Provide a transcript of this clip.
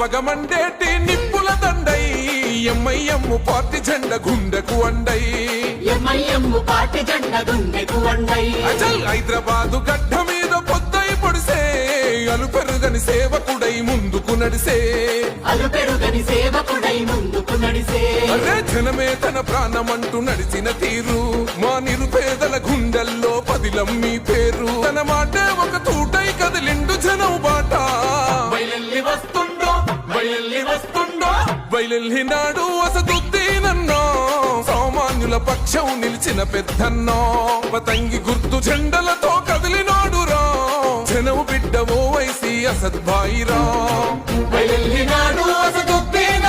బగబగమండేటి నిప్పుల దండై MIM party జెండ గుండెకు అండై అచల్ హైదరాబాదు గడ్డ మీద పొద్దై పొడిసే అలుపెరుగని సేవకుడై ముందుకు నడిసే అరే జనమే తన ప్రాణమంటూ నడిచిన తీరు మా నిరుపేదల గుండెల్లో పదిలం మీ పేరు తన మాటే ఒక తూటై కదిలిండు జనం బాట బయలెల్లినాడు అసదుద్దీనన్నో సామాన్యుల పక్షం నిలిచిన పెద్దన్నో పతంగి గుర్తు జెండలతో కదిలినాడు రా జనం బిడ్డ ఓ వైసీ అసద్ భాయిరా బయలెల్లినాడు